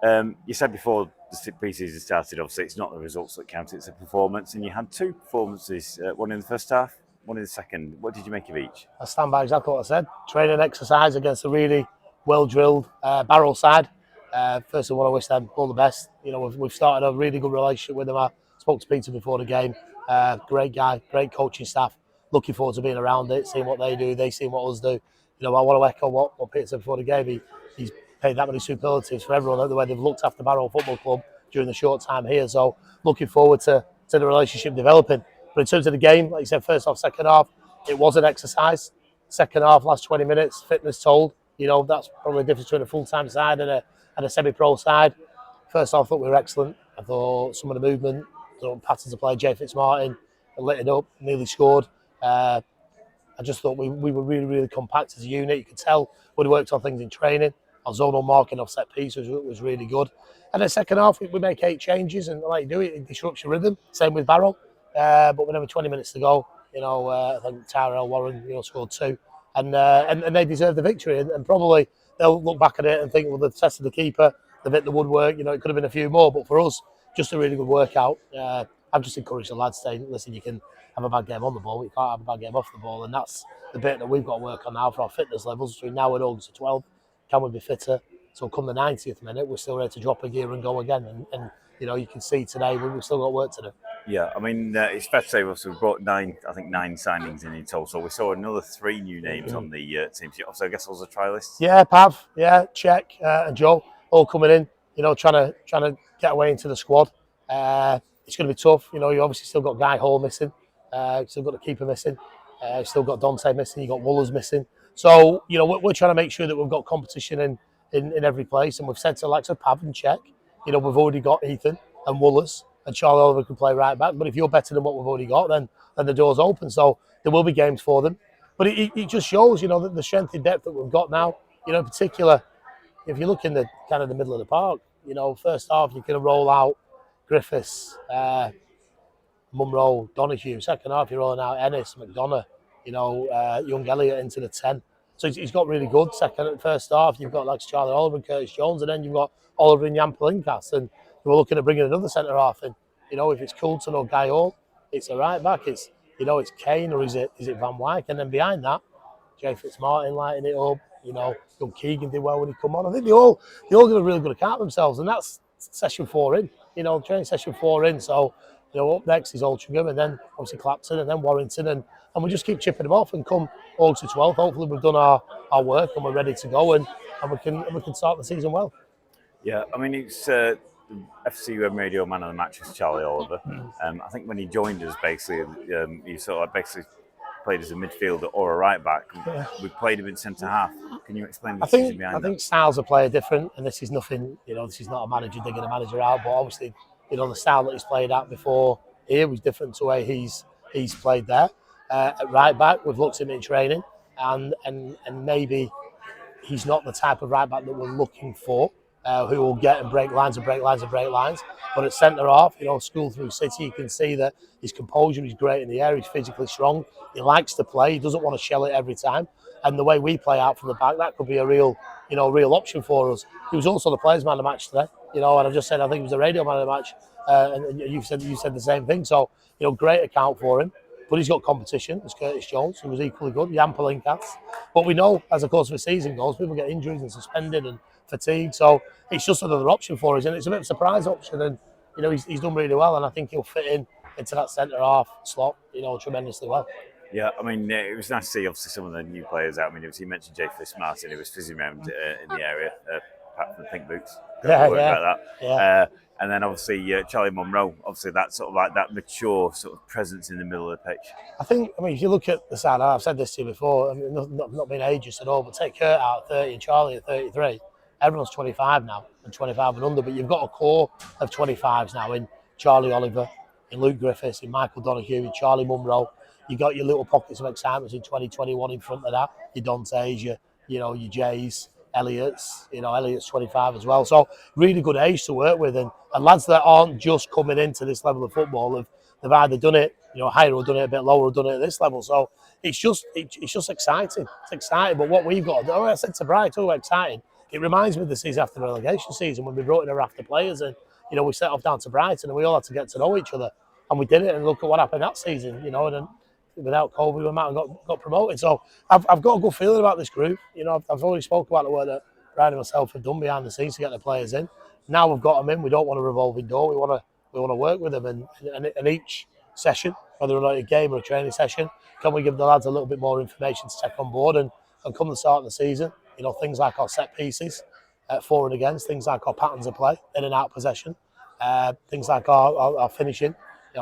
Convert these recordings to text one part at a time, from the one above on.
You said before the pre-season started, obviously it's not the results that count, it's the performance, and you had two performances, one in the first half, one in the second. What did you make of each? I stand by exactly what I said. Training exercise against a really well-drilled Barrow side. First of all, I wish them all the best. You know, we've started a really good relationship with them. I spoke to Peter before the game. Great guy, great coaching staff. Looking forward to being around it, seeing what they do, they see what us do. You know, I want to echo what Peter said before the game. He's paid that many superlatives for everyone, the way they've looked after Barrow Football Club during the short time here. So looking forward to the relationship developing. But in terms of the game, like you said, first half, second half, it was an exercise. Second half, last 20 minutes, fitness told. You know, that's probably the difference between a full-time side and a semi-pro side. First half, I thought we were excellent. I thought some of the movement, patterns of play, Jay Fitzmartin lit it up, nearly scored. I just thought we were really, really compact as a unit. You could tell we'd worked on things in training. Our zonal marking off set piece was really good. And then second half, we make 8 changes, and like you do, it disrupts your rhythm. Same with Barrow. But with only 20 minutes to go, you know, I think Tyrell Warren, you know, scored 2, and they deserve the victory. And probably they'll look back at it and think, well, they've tested the keeper, they've hit the woodwork. You know, it could have been a few more, but for us, just a really good workout. I've just encouraged the lads saying, listen, you can have a bad game on the ball, but you can't have a bad game off the ball, and that's the bit that we've got to work on now for our fitness levels between now and August 12. Can we be fitter? So come the 90th minute, we're still ready to drop a gear and go again. And you know, you can see today we've still got work to do. Yeah, I mean, it's fair to say we've brought 9 signings in total. We saw another 3 new names on the team sheet. So I guess those are trialists. Yeah, Pav, yeah, Czech and Joe all coming in. You know, trying to get away into the squad. It's going to be tough. You know, you obviously still got Guy Hall missing. Still got the keeper missing. Still got Dante missing. You got Woolers missing. So you know, we're trying to make sure that we've got competition in every place. And we've said to like Pav and Czech, you know, we've already got Ethan and Woolers, and Charlie Oliver can play right back. But if you're better than what we've already got, then the door's open. So there will be games for them. But it just shows, you know, that the strength and depth that we've got now. You know, in particular, if you look in the kind of the middle of the park, you know, first half you can roll out Griffiths, Munro, Donahue. Second half you're rolling out Ennis, McDonough, you know, young Elliott into the 10. So he's got really good. First half you've got like Charlie Oliver and Curtis Jones, and then you've got Oliver and Jan Palinkas, and we're looking at bringing another centre half in. You know, if it's Coulton or Guy Hall, it's a right back. It's, you know, it's Kane or is it Van Wyk, and then behind that, Jay Fitzmartin lighting it up. You know, young Keegan did well when he come on. I think they all give a really good account of themselves, and that's session 4 in. You know, training session 4 in. So, you know, up next is Altrincham, and then obviously Clapton, and then Warrington, and we just keep chipping them off. And come August 12th, hopefully we've done our work and we're ready to go, and we can start the season well. Yeah, I mean, it's FCUM radio man of the match is Charlie Oliver. I think when he joined us, basically, he sort of basically played as a midfielder or a right back. Yeah. We played him in centre half. Can you explain the decision behind that? I think styles of play are different, and this is nothing. You know, this is not a manager digging a manager out, but obviously, you know, the style that he's played at before here was different to the way he's played there. At right back, we've looked at him in training, and maybe he's not the type of right back that we're looking for, who will get and break lines and break lines and break lines. But at centre half, you know, school through City, you can see that his composure is great in the air. He's physically strong. He likes to play. He doesn't want to shell it every time. And the way we play out from the back, that could be a real option for us. He was also the players' man of the match today. You know, and I've just said I think he was the radio man of the match. And you said the same thing. So, you know, great account for him. But he's got competition. There's Curtis Jones, who was equally good. Jan Palinkas. But we know, as the course of the season goes, people get injuries and suspended and fatigue. So it's just another option for us, and it's a bit of a surprise option. And you know, he's done really well, and I think he'll fit into that centre half slot, you know, tremendously well. Yeah, I mean, it was nice to see obviously some of the new players out. I mean, you mentioned Jay Fitzmartin, who was fizzing around in the area, apart from the pink boots. Yeah. And then obviously Charlie Munro, obviously that sort of like that mature sort of presence in the middle of the pitch. I mean, if you look at the side, I've said this to you before, I mean, not been ageist at all, but take Kurt out at 30 and Charlie at 33. Everyone's 25 now, and 25 and under, but you've got a core of 25s now in Charlie Oliver, in Luke Griffiths, in Michael Donahue, in Charlie Munro. You got your little pockets of excitement in 2021 in front of that. Your Dantes, your Jays, Elliott's, you know, Elliott's 25 as well. So really good age to work with, and lads that aren't just coming into this level of football they've either done it, you know, higher or done it a bit lower or done it at this level. So it's just exciting. It's exciting. But what we've got to do, I said to Brian, too exciting. it reminds me of the season after the relegation season when we brought in a raft of players and, we set off down to Brighton and we all had to get to know each other. And we did it, and look at what happened that season, and then without COVID, we might have got promoted. So I've got a good feeling about this group. I've already spoke about the work that Ryan and myself have done behind the scenes to get the players in. Now we've got them in. We don't want a revolving door. We want to work with them, and each session, whether or not a game or a training session, can we give the lads a little bit more information to take on board and come the start of the season, things like our set pieces, for and against, things like our patterns of play, in and out possession, things like our finishing,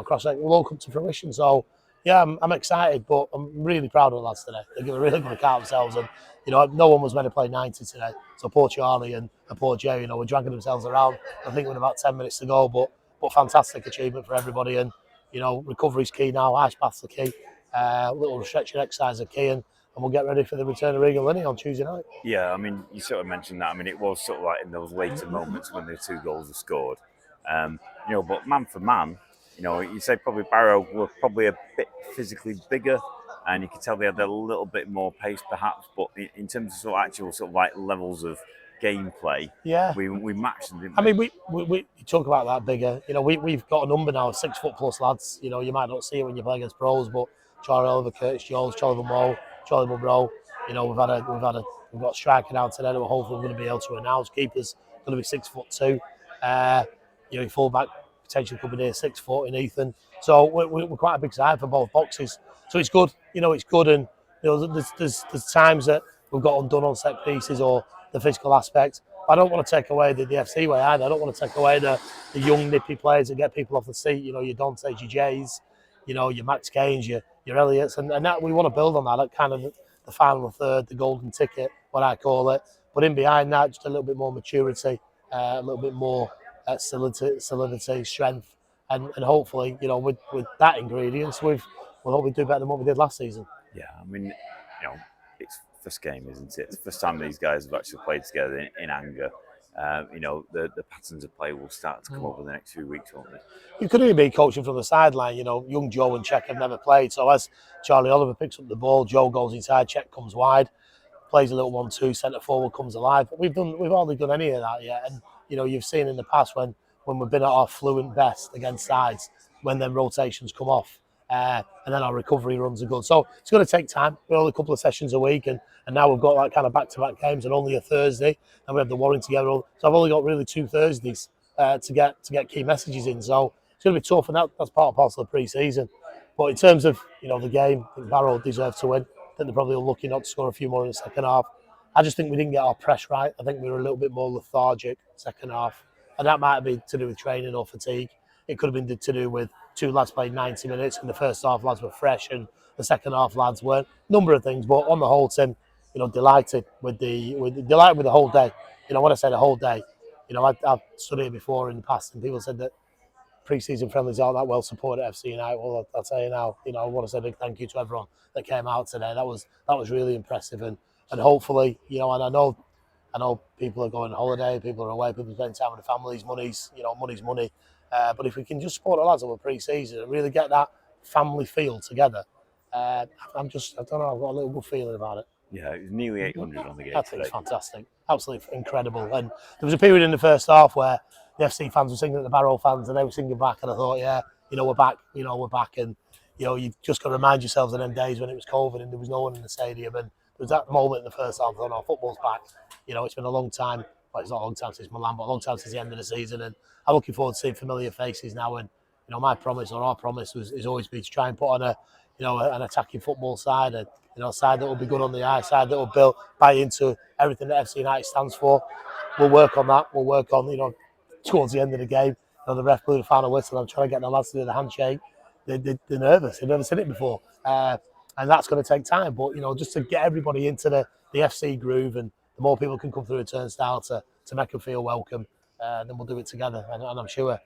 cross will all come to fruition. So yeah, I'm excited, but I'm really proud of the lads today. They give a really good account of themselves, and no one was meant to play 90 today. So poor Charlie and poor Jay, were dragging themselves around. I think with about 10 minutes to go, but fantastic achievement for everybody. And recovery's key now. Ice baths are key. Little stretching exercise are key, and we'll get ready for the return of Regal Linney on Tuesday night. Yeah, I mean, you sort of mentioned that. I mean, it was sort of like in those later moments when the 2 goals were scored. But man for man, you say probably Barrow were probably a bit physically bigger, and you could tell they had a little bit more pace, perhaps. But in terms of sort of actual sort of like levels of gameplay, we matched them. Didn't we? I mean, we talk about that bigger. We've got a number now of 6 foot plus lads. You might not see it when you play against pros, but Charlie Oliver, Curtis Jones, Charlie Van Moe, Charlie Munro. We've got a striker down today that we're hopefully going to be able to announce. Keeper's going to be 6'2". Your fullback potentially could be near 6 foot in Ethan. So we're quite a big side for both boxes. So it's good. It's good, and there's times that we've got undone on set pieces or the physical aspect. I don't want to take away the FC way either. I don't want to take away the young nippy players that get people off the seat. Your Dantes, your Jays, your Max Gaines, your Elliots, and that we want to build on that. That kind of the final third, the golden ticket, what I call it. But in behind that, just a little bit more maturity, a little bit more solidity, strength, and hopefully, with that ingredients, we'll hopefully do better than what we did last season. Yeah, I mean, it's first game, isn't it? It's the first time these guys have actually played together in anger. The patterns of play will start to come over the next few weeks, won't they? You could even be coaching from the sideline. Young Joe and Czech have never played. So as Charlie Oliver picks up the ball, Joe goes inside, Czech comes wide, plays a little 1-2, centre forward comes alive. But we've hardly done any of that yet. And you've seen in the past when we've been at our fluent best against sides, when then rotations come off. And then our recovery runs are good. So it's going to take time. We're only a couple of sessions a week, and now we've got that kind of back-to-back games, and only a Thursday, and we have the Warring together. So I've only got really 2 Thursdays to get key messages in. So it's going to be tough, and that's part and parcel of pre-season. But in terms of the game, I think Barrow deserved to win. I think they're probably lucky not to score a few more in the second half. I just think we didn't get our press right. I think we were a little bit more lethargic second half, and that might have been to do with training or fatigue. It could have been to do with 2 lads played 90 minutes, and the first half lads were fresh, and the second half lads weren't. Number of things, but on the whole, Tim, delighted with the whole day. When I say the whole day, I've stood here before in the past, and people said that pre-season friendlies aren't that well supported at FC United. Well, I'll tell you now, I want to say a big thank you to everyone that came out today. That was really impressive, and hopefully, and I know people are going on holiday, people are away, people are spending time with their families. Money's money. But if we can just support the lads over pre-season and really get that family feel together, I don't know, I've got a little good feeling about it. Yeah, it was nearly 800 on the game. I think it's fantastic, absolutely incredible. And there was a period in the first half where the FC fans were singing at the Barrow fans, and they were singing back, and I thought, yeah, we're back, we're back, and you've just got to remind yourselves of them days when it was COVID and there was no one in the stadium, and there was that moment in the first half. I thought, no, football's back. It's been a long time. Well, it's not a long time since Milan, but a long time since the end of the season, and I'm looking forward to seeing familiar faces now. And my promise, or our promise, is always be to try and put on an attacking football side, a side that will be good on the eye, side that will buy into everything that FC United stands for. We'll work on that. We'll work on towards the end of the game. The ref blew the final whistle. I'm trying to get the lads to do the handshake. They're nervous. They've never seen it before, and that's going to take time. But just to get everybody into the FC groove, and the more people can come through a turnstile to make them feel welcome, then we'll do it together. And I'm sure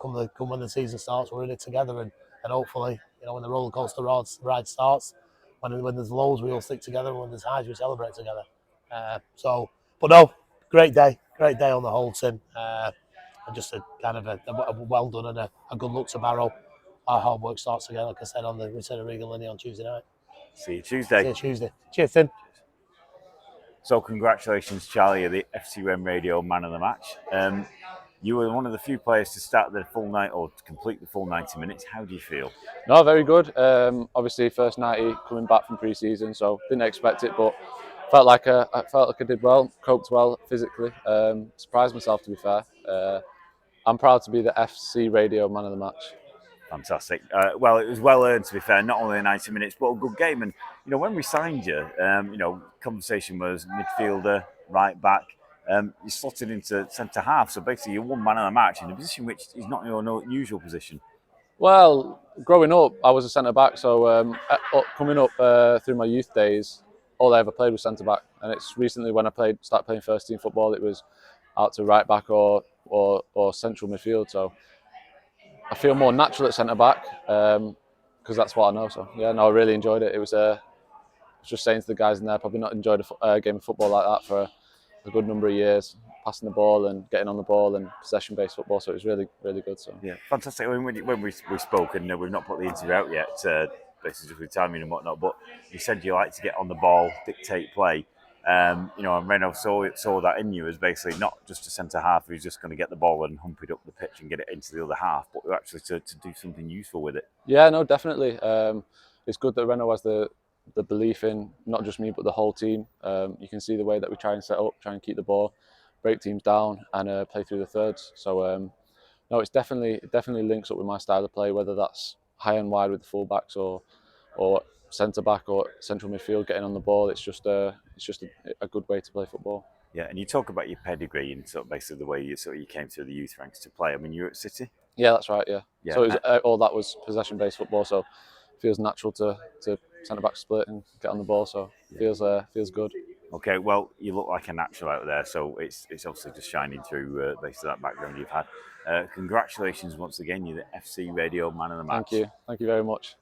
come when the season starts, we're in it together, and hopefully when the roller coaster ride starts, when there's lows, we all stick together, and when there's highs, we celebrate together. But no, great day on the whole, Tim. And just a kind of a well done and a good look to Barrow. Our hard work starts again, like I said, on the return of Regal Linney on Tuesday night. See you Tuesday. Cheers, Tim. So congratulations, Charlie, you're the FCUM Radio Man of the Match. You were one of the few players to start the full night or to complete the full 90 minutes. How do you feel? No, very good. Obviously, first 90 coming back from pre-season, so didn't expect it, but felt like I did well, coped well physically. Surprised myself, to be fair. I'm proud to be the FC Radio Man of the Match. Fantastic. Well, it was well earned, to be fair. Not only the 90 minutes, but a good game. And when we signed you, conversation was midfielder, right back. You slotted into centre half, so basically you're one man of the match in a position which is not your usual position. Well, growing up, I was a centre back, so coming up through my youth days, all I ever played was centre back. And it's recently when I started playing first team football, it was out to right back or central midfield. So I feel more natural at centre back because that's what I know. So yeah, no, I really enjoyed it. It was just saying to the guys in there, probably not enjoyed a game of football like that for a good number of years, passing the ball and getting on the ball and possession-based football. So it was really, really good. So yeah, fantastic. I mean, when we spoke, and we've not put the interview out yet, basically just with timing and whatnot, but you said you like to get on the ball, dictate play. And Reynolds saw that in you as basically not just a centre half who's just going to get the ball and hump it up the pitch and get it into the other half, but actually to do something useful with it. Yeah, no, definitely. It's good that Reynolds has the belief in not just me but the whole team. You can see the way that we try and set up, try and keep the ball, break teams down, and play through the thirds. So no, it definitely links up with my style of play, whether that's high and wide with the full-backs or centre back or central midfield getting on the ball. It's just a good way to play football. Yeah, and you talk about your pedigree and sort of basically the way you came through the youth ranks to play. I mean, you're at City. Yeah, that's right. Yeah. So it was, all that was possession-based football. So it feels natural to centre back split and get on the ball. So it feels good. Okay, well, you look like a natural out there, so it's obviously just shining through based on that background you've had. Congratulations once again, you're the FC Radio Man of the Match. Thank you very much.